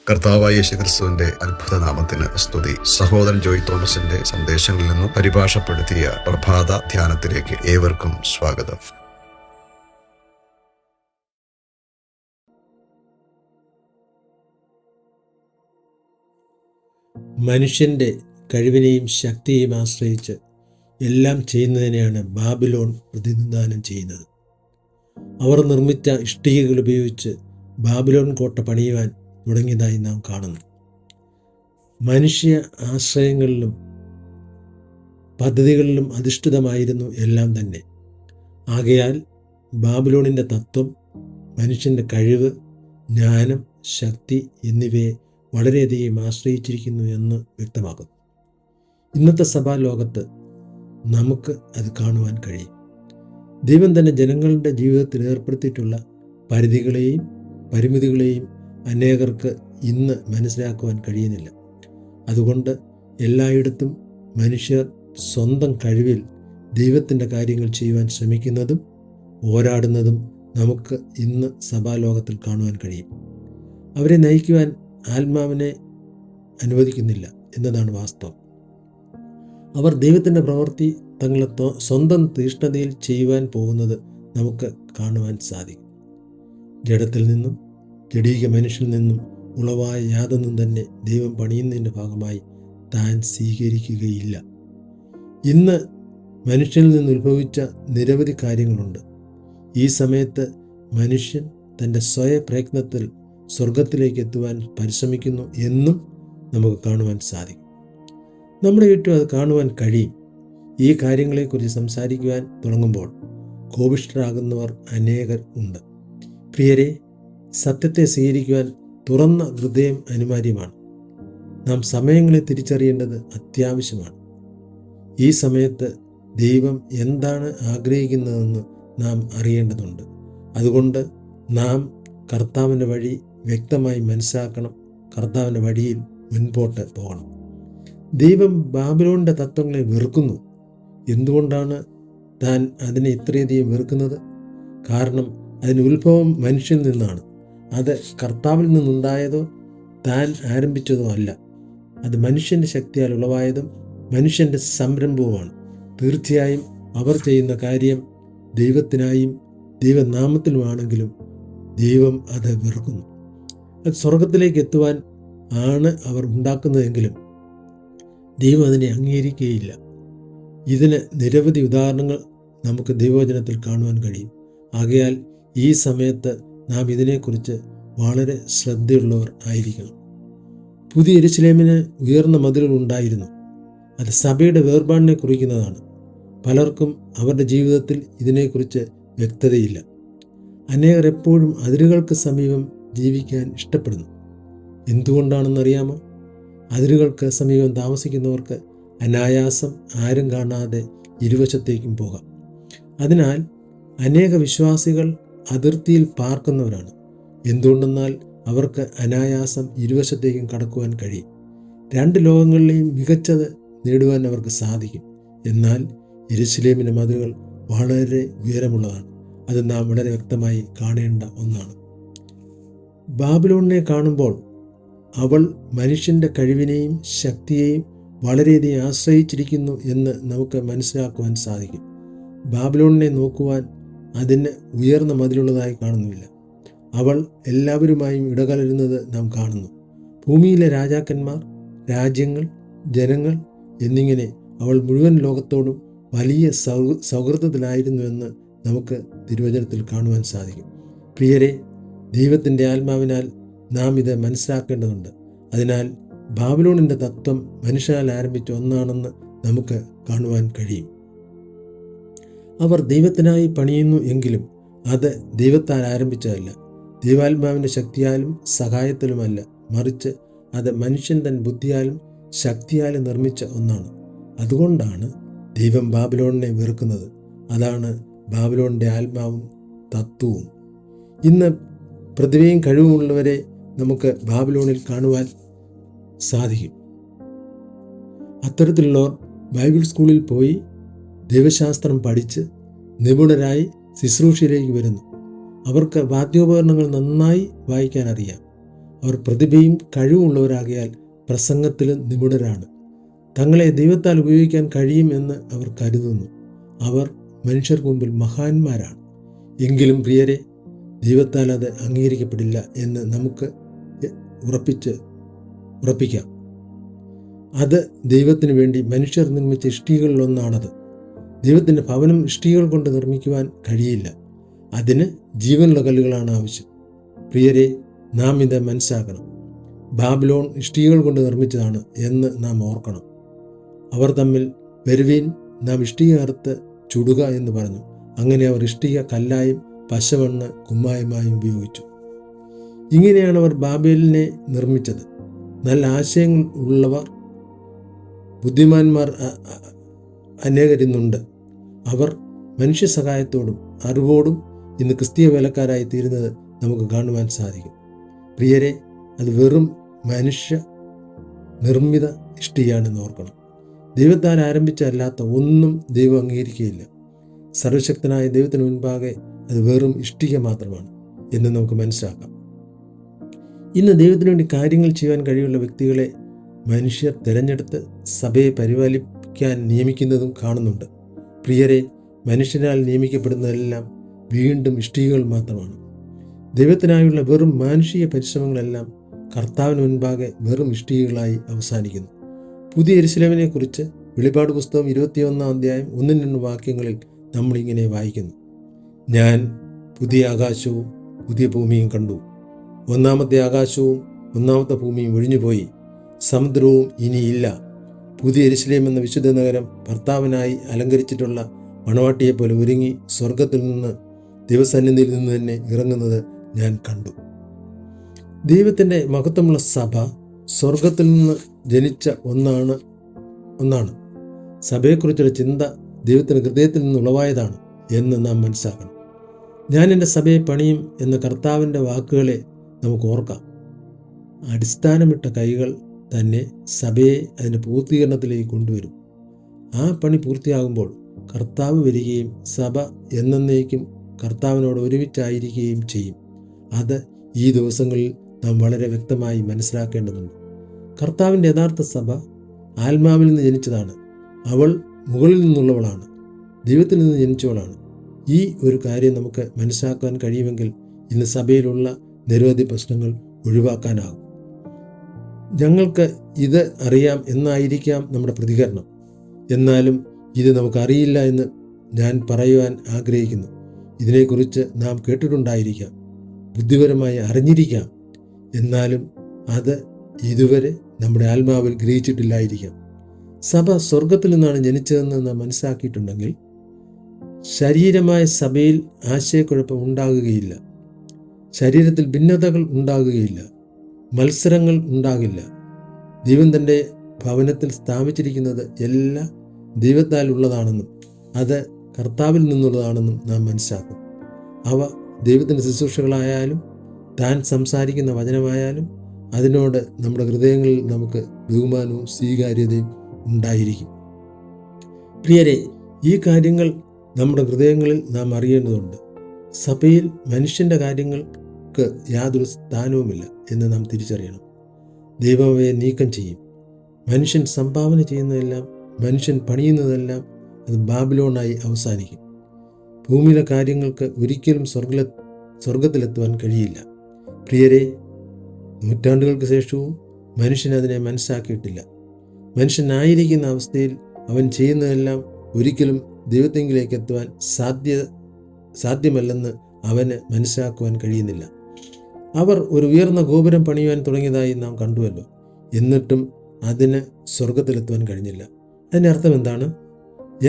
കർത്താവായ യേശുക്രിസ്തുവിന്റെ അത്ഭുത നാമത്തിന് സ്തുതി. സഹോദരൻ ജോയ് തോമസിന്റെ സന്ദേശങ്ങളിൽ നിന്നും പരിഭാഷപ്പെടുത്തിയ പ്രഭാത ധ്യാനത്തിലേക്ക് ഏവർക്കും സ്വാഗതം. മനുഷ്യൻ്റെ കഴിവിനെയും ശക്തിയെയും ആശ്രയിച്ച് എല്ലാം ചെയ്യുന്നതിനെയാണ് ബാബിലോൺ പ്രതിനിധാനം ചെയ്യുന്നത്. അവർ നിർമ്മിച്ച ഇഷ്ടികകൾ ഉപയോഗിച്ച് ബാബിലോൺ കോട്ട പണിയുവാൻ തുടങ്ങിയതായി നാം കാണുന്നു. മനുഷ്യ ആശ്രയങ്ങളിലും പദ്ധതികളിലും അധിഷ്ഠിതമായിരുന്നു എല്ലാം തന്നെ. ആകയാൽ ബാബിലോണിൻ്റെ തത്വം മനുഷ്യൻ്റെ കഴിവ്, ജ്ഞാനം, ശക്തി എന്നിവയെ വളരെയധികം ആശ്രയിച്ചിരിക്കുന്നു എന്ന് വ്യക്തമാക്കുന്നു. ഇന്നത്തെ സഭാലോകത്ത് നമുക്ക് അത് കാണുവാൻ കഴിയും. ദൈവം തന്നെ ജനങ്ങളുടെ ജീവിതത്തിൽ ഏർപ്പെടുത്തിയിട്ടുള്ള പരിധികളെയും പരിമിതികളെയും അനേകർക്ക് ഇന്ന് മനസ്സിലാക്കുവാൻ കഴിയുന്നില്ല. അതുകൊണ്ട് എല്ലായിടത്തും മനുഷ്യർ സ്വന്തം കഴിവിൽ ദൈവത്തിൻ്റെ കാര്യങ്ങൾ ചെയ്യുവാൻ ശ്രമിക്കുന്നതും പോരാടുന്നതും നമുക്ക് ഇന്ന് സഭാലോകത്തിൽ കാണുവാൻ കഴിയും. അവരെ നയിക്കുവാൻ ആത്മാവിനെ അനുവദിക്കുന്നില്ല എന്നതാണ് വാസ്തവം. അവർ ദൈവത്തിൻ്റെ പ്രവൃത്തി തങ്ങളെ സ്വന്തം തീഷ്ണതയിൽ ചെയ്യുവാൻ പോകുന്നത് നമുക്ക് കാണുവാൻ സാധിക്കും. ജഡത്തിൽ നിന്നും ജഡീക മനുഷ്യനിൽ നിന്നും ഉളവായ യാതൊന്നും തന്നെ ദൈവം പണിയുന്നതിൻ്റെ ഭാഗമായി താൻ സ്വീകരിക്കുകയില്ല. ഇന്ന് മനുഷ്യനിൽ നിന്ന് ഉത്ഭവിച്ച നിരവധി കാര്യങ്ങളുണ്ട്. ഈ സമയത്ത് മനുഷ്യൻ തൻ്റെ സ്വയപ്രയത്നത്തിൽ സ്വർഗത്തിലേക്ക് എത്തുവാൻ പരിശ്രമിക്കുന്നു എന്നും നമുക്ക് കാണുവാൻ സാധിക്കും. നമ്മുടെ ചുറ്റും അത് കാണുവാൻ കഴിയും. ഈ കാര്യങ്ങളെക്കുറിച്ച് സംസാരിക്കുവാൻ തുടങ്ങുമ്പോൾ കോപിഷ്ഠരാകുന്നവർ അനേകർ ഉണ്ട്. പ്രിയരെ, സത്യത്തെ സ്വീകരിക്കുവാൻ തുറന്ന ഹൃദയം അനിവാര്യമാണ്. നാം സമയങ്ങളെ തിരിച്ചറിയേണ്ടത് അത്യാവശ്യമാണ്. ഈ സമയത്ത് ദൈവം എന്താണ് ആഗ്രഹിക്കുന്നതെന്ന് നാം അറിയേണ്ടതുണ്ട്. അതുകൊണ്ട് നാം കർത്താവിൻ്റെ വഴി വ്യക്തമായി മനസ്സിലാക്കണം. കർത്താവിൻ്റെ വഴിയിൽ മുൻപോട്ട് പോകണം. ദൈവം ബാബിലോണിൻ്റെ തത്വങ്ങളെ വെറുക്കുന്നു. എന്തുകൊണ്ടാണ് താൻ അതിനെ ഇത്രയധികം വെറുക്കുന്നത്? കാരണം അതിന് ഉത്ഭവം മനുഷ്യനിൽ നിന്നാണ്. അത് കർത്താവിൽ നിന്നുണ്ടായതോ താൻ ആരംഭിച്ചതോ അല്ല. അത് മനുഷ്യൻ്റെ ശക്തിയാൽ ഉളവായതും മനുഷ്യൻ്റെ സംരംഭവുമാണ്. തീർച്ചയായും അവർ ചെയ്യുന്ന കാര്യം ദൈവത്തിനായും ദൈവനാമത്തിലുമാണെങ്കിലും ദൈവം അത് വെറുക്കുന്നു. അത് സ്വർഗത്തിലേക്ക് എത്തുവാൻ ആണ് അവർ ഉണ്ടാക്കുന്നതെങ്കിലും ദൈവം അതിനെ അംഗീകരിക്കുകയില്ല. ഇതിന് നിരവധി ഉദാഹരണങ്ങൾ നമുക്ക് ദൈവവചനത്തിൽ കാണുവാൻ കഴിയും. ആകയാൽ ഈ സമയത്ത് നാം ഇതിനെക്കുറിച്ച് വളരെ ശ്രദ്ധയുള്ളവർ ആയിരിക്കണം. പുതിയ യെരൂശലേമിന് ഉയർന്ന മതിലുകൾ ഉണ്ടായിരുന്നു. അത് സഭയുടെ വേർപാടിനെ കുറിക്കുന്നതാണ്. പലർക്കും അവരുടെ ജീവിതത്തിൽ ഇതിനെക്കുറിച്ച് വ്യക്തതയില്ല. അനേകർ എപ്പോഴും അതിരുകൾക്ക് സമീപം ജീവിക്കാൻ ഇഷ്ടപ്പെടുന്നു. എന്തുകൊണ്ടാണെന്നറിയാമോ? അതിരുകൾക്ക് സമീപം താമസിക്കുന്നവർക്ക് അനായാസം ആരും കാണാതെ ഇരുവശത്തേക്കും പോകാം. അതിനാൽ അനേക വിശ്വാസികൾ അതിർത്തിയിൽ പാർക്കുന്നവരാണ്. എന്തുകൊണ്ടെന്നാൽ അവർക്ക് അനായാസം ഇരുവശത്തേക്കും കടക്കുവാൻ കഴിയും. രണ്ട് ലോകങ്ങളിലെയും മികച്ചത് നേടുവാൻ അവർക്ക് സാധിക്കും. എന്നാൽ യെരൂശലേമിൻ്റെ മതിലുകൾ വളരെ ഉയരമുള്ളതാണ്. അത് നാം വളരെ വ്യക്തമായി കാണേണ്ട ഒന്നാണ്. ബാബിലോണിനെ കാണുമ്പോൾ അവൾ മനുഷ്യൻ്റെ കഴിവിനെയും ശക്തിയെയും വളരെയധികം ആശ്രയിച്ചിരിക്കുന്നു എന്ന് നമുക്ക് മനസ്സിലാക്കുവാൻ സാധിക്കും. ബാബിലോണിനെ നോക്കുവാൻ അതിന് ഉയർന്ന മതിലുള്ളതായി കാണുന്നില്ല. അവൾ എല്ലാവരുമായും ഇടകലരുന്നത് നാം കാണുന്നു. ഭൂമിയിലെ രാജാക്കന്മാർ, രാജ്യങ്ങൾ, ജനങ്ങൾ എന്നിങ്ങനെ അവൾ മുഴുവൻ ലോകത്തോടും വലിയ സൗഹൃദത്തിലായിരുന്നുവെന്ന് നമുക്ക് തിരുവചനത്തിൽ കാണുവാൻ സാധിക്കും. പ്രിയരെ, ദൈവത്തിൻ്റെ ആത്മാവിനാൽ നാം ഇത് മനസ്സിലാക്കേണ്ടതുണ്ട്. അതിനാൽ ബാബിലോണിൻ്റെ തത്വം മനുഷ്യനാൽ ആരംഭിച്ച ഒന്നാണെന്ന് നമുക്ക് കാണുവാൻ കഴിയും. അവർ ദൈവത്തിനായി പണിയുന്നു എങ്കിലും അത് ദൈവത്താൽ ആരംഭിച്ചതല്ല, ദൈവാത്മാവിൻ്റെ ശക്തിയാലും സഹായത്തിലുമല്ല, മറിച്ച് അത് മനുഷ്യൻ തൻ ബുദ്ധിയാലും ശക്തിയാലും നിർമ്മിച്ച ഒന്നാണ്. അതുകൊണ്ടാണ് ദൈവം ബാബിലോണിനെ വെറുക്കുന്നത്. അതാണ് ബാബിലോണിൻ്റെ ആത്മാവും തത്വവും. ഇന്ന് പ്രതിഭയും കഴിവുമുള്ളവരെ നമുക്ക് ബാബിലോണിൽ കാണുവാൻ സാധിക്കും. അത്തരത്തിലുള്ളവർ ബൈബിൾ സ്കൂളിൽ പോയി ദൈവശാസ്ത്രം പഠിച്ച് അവർ പ്രതിഭയും കഴിവുള്ളവരാകിയാൽ പ്രസംഗത്തിലും നിപുണരാണ്. തങ്ങളെ ദൈവത്താൽ ഉപയോഗിക്കാൻ കഴിയും എന്ന് അവർ കരുതുന്നു. അവർ മനുഷ്യർക്ക് മുമ്പിൽ മഹാന്മാരാണ്. എങ്കിലും പ്രിയരെ, ദൈവത്താൽ അത് അംഗീകരിക്കപ്പെടില്ല എന്ന് നമുക്ക് ഉറപ്പിക്കാം. അത് ദൈവത്തിന് വേണ്ടി മനുഷ്യർ നിർമ്മിച്ച ഇഷ്ടികകളിലൊന്നാണത്. ദൈവത്തിൻ്റെ ഭവനം ഇഷ്ടികൾ കൊണ്ട് നിർമ്മിക്കുവാൻ കഴിയില്ല. അതിന് ജീവനുള്ള കല്ലുകളാണ് ആവശ്യം. പ്രിയരെ, നാം ഇത് മനസ്സിലാക്കണം. ബാബിലോൺ ഇഷ്ടികകൾ കൊണ്ട് നിർമ്മിച്ചതാണ് എന്ന് നാം ഓർക്കണം. അവർ തമ്മിൽ വരുവീൻ, നാം ഇഷ്ടിക അറുത്ത് ചുടുക എന്ന് പറഞ്ഞു. അങ്ങനെ അവർ ഇഷ്ടിക കല്ലായും പശമണ്ണ് കുമ്മായമായും ഉപയോഗിച്ചു. ഇങ്ങനെയാണ് അവർ ബാബേലിനെ നിർമ്മിച്ചത്. നല്ല ആശയങ്ങൾ ഉള്ളവർ, ബുദ്ധിമാന്മാർ അനേകരിന്നുണ്ട്. അവർ മനുഷ്യ സഹായത്തോടും അറിവോടും ഇന്ന് ക്രിസ്തീയ വേലക്കാരായി തീരുന്നത് നമുക്ക് കാണുവാൻ സാധിക്കും. പ്രിയരെ, അത് വെറും മനുഷ്യ നിർമ്മിത ഇഷ്ടികയാണെന്ന് ഓർക്കണം. ദൈവത്താൽ ആരംഭിച്ചല്ലാത്ത ഒന്നും ദൈവം അംഗീകരിക്കുകയില്ല. സർവശക്തനായ ദൈവത്തിന് മുൻപാകെ അത് വെറും ഇഷ്ടിക മാത്രമാണ് എന്ന് നമുക്ക് മനസ്സിലാക്കാം. ഇന്ന് ദൈവത്തിന് വേണ്ടി കാര്യങ്ങൾ ചെയ്യാൻ കഴിവുള്ള വ്യക്തികളെ മനുഷ്യർ തിരഞ്ഞെടുത്ത് സഭയെ പരിപാലിക്കാൻ നിയമിക്കുന്നതും കാണുന്നുണ്ട്. പ്രിയരെ, മനുഷ്യരാൽ നിയമിക്കപ്പെടുന്നതെല്ലാം വീണ്ടും ഇഷ്ടികകൾ മാത്രമാണ്. ദൈവത്തിനായുള്ള വെറും മാനുഷിക പരിശ്രമങ്ങളെല്ലാം കർത്താവിന് മുൻപാകെ വെറും ഇഷ്ടികകളായി അവസാനിക്കുന്നു. പുതിയ യെരൂശലേമിനെ കുറിച്ച് വെളിപ്പാട് പുസ്തകം 21 അധ്യായം 1-2 വാക്യങ്ങളിൽ നമ്മളിങ്ങനെ വായിക്കുന്നു: ഞാൻ പുതിയ ആകാശവും പുതിയ ഭൂമിയും കണ്ടു. ഒന്നാമത്തെ ആകാശവും ഒന്നാമത്തെ ഭൂമിയും ഒഴിഞ്ഞുപോയി, സമുദ്രവും ഇനിയില്ല. പുതിയ യെരൂശലേം എന്ന വിശുദ്ധ നഗരം ഭർത്താവിനായി അലങ്കരിച്ചിട്ടുള്ള മണവാട്ടിയെപ്പോലെ ഒരുങ്ങി സ്വർഗത്തിൽ നിന്ന്, ദൈവസന്നിധിയിൽ നിന്ന് തന്നെ ഇറങ്ങുന്നത് ഞാൻ കണ്ടു. ദൈവത്തിൻ്റെ മഹത്വമുള്ള സഭ സ്വർഗത്തിൽ നിന്ന് ജനിച്ച ഒന്നാണ്. സഭയെക്കുറിച്ചുള്ള ചിന്ത ദൈവത്തിൻ്റെ ഹൃദയത്തിൽ നിന്നുളവായതാണ് എന്ന് നാം മനസ്സിലാക്കണം. ഞാൻ എൻ്റെ സഭയെ പണിയും എന്ന കർത്താവിൻ്റെ വാക്കുകളെ നമുക്ക് ഓർക്കാം. അടിസ്ഥാനമിട്ട കൈകൾ തന്നെ സഭയെ അതിൻ്റെ പൂർത്തീകരണത്തിലേക്ക് കൊണ്ടുവരും. ആ പണി പൂർത്തിയാകുമ്പോൾ കർത്താവ് വരികയും സഭ എന്നേക്കും കർത്താവിനോട് ഒരുമിച്ചായിരിക്കുകയും ചെയ്യും. അത് ഈ ദിവസങ്ങളിൽ നാം വളരെ വ്യക്തമായി മനസ്സിലാക്കേണ്ടതുണ്ട്. കർത്താവിൻ്റെ യഥാർത്ഥ സഭ ആത്മാവിൽ നിന്ന് ജനിച്ചതാണ്. അവൾ മുകളിൽ നിന്നുള്ളവളാണ്, ദൈവത്തിൽ നിന്ന് ജനിച്ചവളാണ്. ഈ ഒരു കാര്യം നമുക്ക് മനസ്സിലാക്കാൻ കഴിയുമെങ്കിൽ ഇന്ന് സഭയിലുള്ള നിരവധി പ്രശ്നങ്ങൾ ഒഴിവാക്കാനാകും. ഞങ്ങൾക്ക് ഇത് അറിയാം എന്നായിരിക്കാം നമ്മുടെ പ്രതികരണം. എന്നാലും ഇത് നമുക്കറിയില്ല എന്ന് ഞാൻ പറയുവാൻ ആഗ്രഹിക്കുന്നു. ഇതിനെക്കുറിച്ച് നാം കേട്ടിട്ടുണ്ടായിരിക്കാം, ബുദ്ധിപരമായി അറിഞ്ഞിരിക്കാം. എന്നാലും അത് ഇതുവരെ നമ്മുടെ ആത്മാവിൽ ഗ്രഹിച്ചിട്ടില്ലായിരിക്കാം. സഭ സ്വർഗത്തിൽ നിന്നാണ് ജനിച്ചതെന്ന് നാം മനസ്സിലാക്കിയിട്ടുണ്ടെങ്കിൽ ശരീരമായ സഭയിൽ ആശയക്കുഴപ്പം ഉണ്ടാകുകയില്ല, ശരീരത്തിൽ ഭിന്നതകൾ ഉണ്ടാകുകയില്ല, മത്സരങ്ങൾ ഉണ്ടാകില്ല. ദൈവം തൻ്റെ ഭവനത്തിൽ സ്ഥാപിച്ചിരിക്കുന്നത് എല്ലാം ദൈവത്താൽ ഉള്ളതാണെന്നും അത് കർത്താവിൽ നിന്നുള്ളതാണെന്നും നാം മനസ്സിലാക്കും. അവ ദൈവത്തിൻ്റെ ശുശ്രൂഷകളായാലും താൻ സംസാരിക്കുന്ന വചനമായാലും അതിനോട് നമ്മുടെ ഹൃദയങ്ങളിൽ നമുക്ക് ബഹുമാനവും സ്വീകാര്യതയും ഉണ്ടായിരിക്കും. പ്രിയരെ, ഈ കാര്യങ്ങൾ നമ്മുടെ ഹൃദയങ്ങളിൽ നാം അറിയേണ്ടതുണ്ട്. സഭയിൽ മനുഷ്യൻ്റെ കാര്യങ്ങൾക്ക് യാതൊരു സ്ഥാനവുമില്ല എന്ന് നാം തിരിച്ചറിയണം. ദൈവം അവയെ നീക്കം ചെയ്യും. മനുഷ്യൻ സംഭാവന ചെയ്യുന്നതെല്ലാം, മനുഷ്യൻ പണിയുന്നതെല്ലാം അത് ബാബിലോണായി അവസാനിക്കും. ഭൂമിയിലെ കാര്യങ്ങൾക്ക് ഒരിക്കലും സ്വർഗത്തിലെത്തുവാൻ കഴിയില്ല. പ്രിയരെ, നൂറ്റാണ്ടുകൾക്ക് ശേഷവും മനുഷ്യൻ അതിനെ മനസ്സിലാക്കിയിട്ടില്ല. മനുഷ്യനായിരിക്കുന്ന അവസ്ഥയിൽ അവൻ ചെയ്യുന്നതെല്ലാം ഒരിക്കലും ദൈവത്തെങ്കിലേക്ക് എത്തുവാൻ സാധ്യമല്ലെന്ന് അവന് മനസ്സിലാക്കുവാൻ കഴിയുന്നില്ല. അവർ ഒരു ഉയർന്ന ഗോപുരം പണിയുവാൻ തുടങ്ങിയതായി നാം കണ്ടുവല്ലോ. എന്നിട്ടും അതിന് സ്വർഗത്തിലെത്തുവാൻ കഴിഞ്ഞില്ല. അതിൻ്റെ അർത്ഥം എന്താണ്?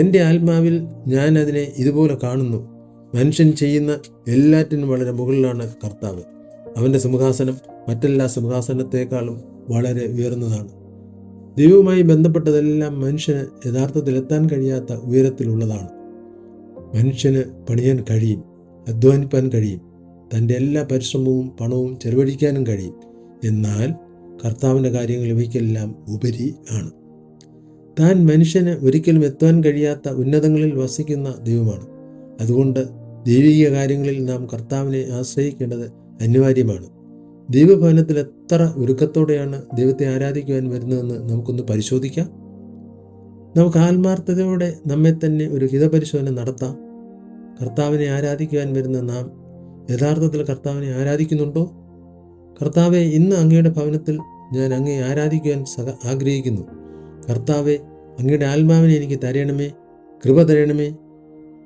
എൻ്റെ ആത്മാവിൽ ഞാൻ അതിനെ ഇതുപോലെ കാണുന്നു. മനുഷ്യൻ ചെയ്യുന്ന എല്ലാറ്റിനും വളരെ മുകളിലാണ് കർത്താവ്. അവൻ്റെ സിംഹാസനം മറ്റെല്ലാ സിംഹാസനത്തെക്കാളും വളരെ ഉയർന്നതാണ്. ദൈവവുമായി ബന്ധപ്പെട്ടതെല്ലാം മനുഷ്യന് യഥാർത്ഥത്തിൽ എത്താൻ കഴിയാത്ത ഉയരത്തിലുള്ളതാണ്. മനുഷ്യന് പണിയാൻ കഴിയും, അധ്വാനിപ്പാൻ കഴിയും, തൻ്റെ എല്ലാ പരിശ്രമവും പണവും ചെലവഴിക്കാനും കഴിയും. എന്നാൽ കർത്താവിൻ്റെ കാര്യങ്ങൾ ഇവയ്ക്കെല്ലാം ഉപരി ആണ്. താൻ മനുഷ്യന് ഒരിക്കലും എത്താൻ കഴിയാത്ത ഉന്നതങ്ങളിൽ വസിക്കുന്ന ദൈവമാണ്. അതുകൊണ്ട് ദൈവിക കാര്യങ്ങളിൽ നാം കർത്താവിനെ ആശ്രയിക്കേണ്ടത് അനിവാര്യമാണ്. ദൈവഭവനത്തിൽ എത്ര ഒരുക്കത്തോടെയാണ് ദൈവത്തെ ആരാധിക്കുവാൻ വരുന്നതെന്ന് നമുക്കൊന്ന് പരിശോധിക്കാം. നമുക്ക് ആത്മാർത്ഥതയോടെ നമ്മെ തന്നെ ഒരു ഹിതപരിശോധന നടത്താം. കർത്താവിനെ ആരാധിക്കുവാൻ വരുന്ന നാം യഥാർത്ഥത്തിൽ കർത്താവിനെ ആരാധിക്കുന്നുണ്ടോ? കർത്താവെ, ഇന്ന് അങ്ങയുടെ ഭവനത്തിൽ ഞാൻ അങ്ങയെ ആരാധിക്കുവാൻ ആഗ്രഹിക്കുന്നു. കർത്താവെ, അങ്ങയുടെ ആത്മാവിനെ എനിക്ക് തരണമേ, കൃപ തരണമേ.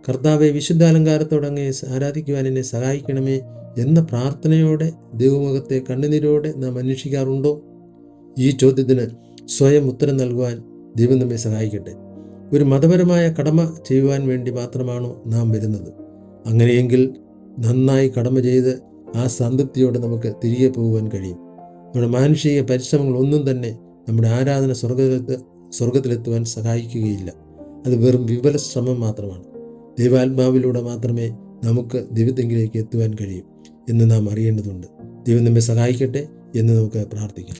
കർത്താവെ, വിശുദ്ധാലങ്കാരത്തോടെ അങ്ങയെ ആരാധിക്കുവാൻ എന്നെ സഹായിക്കണമേ എന്ന പ്രാർത്ഥനയോടെ ദൈവമുഖത്തെ കണ്ണുനീരോടെ നാം അന്വേഷിക്കാറുണ്ടോ? ഈ ചോദ്യത്തിന് സ്വയം ഉത്തരം നൽകുവാൻ ദൈവം നമ്മെ സഹായിക്കട്ടെ. ഒരു മതപരമായ കടമ ചെയ്യുവാൻ വേണ്ടി മാത്രമാണോ നാം വരുന്നത്? അങ്ങനെയെങ്കിൽ നന്നായി കടമ ചെയ്ത് ആ സംതൃപ്തിയോടെ നമുക്ക് തിരികെ പോകുവാൻ കഴിയും. നമ്മുടെ മാനുഷിക പരിശ്രമങ്ങളൊന്നും തന്നെ നമ്മുടെ ആരാധന സ്വർഗത്തിലെത്തുവാൻ സഹായിക്കുകയില്ല. അത് വെറും വിഫല ശ്രമം മാത്രമാണ്. ദൈവാത്മാവിലൂടെ മാത്രമേ നമുക്ക് ദൈവത്തെങ്കിലേക്ക് എത്തുവാൻ കഴിയും എന്ന് നാം അറിയേണ്ടതുണ്ട്. ദൈവം നമ്മെ സഹായിക്കട്ടെ എന്ന് നമുക്ക് പ്രാർത്ഥിക്കാം.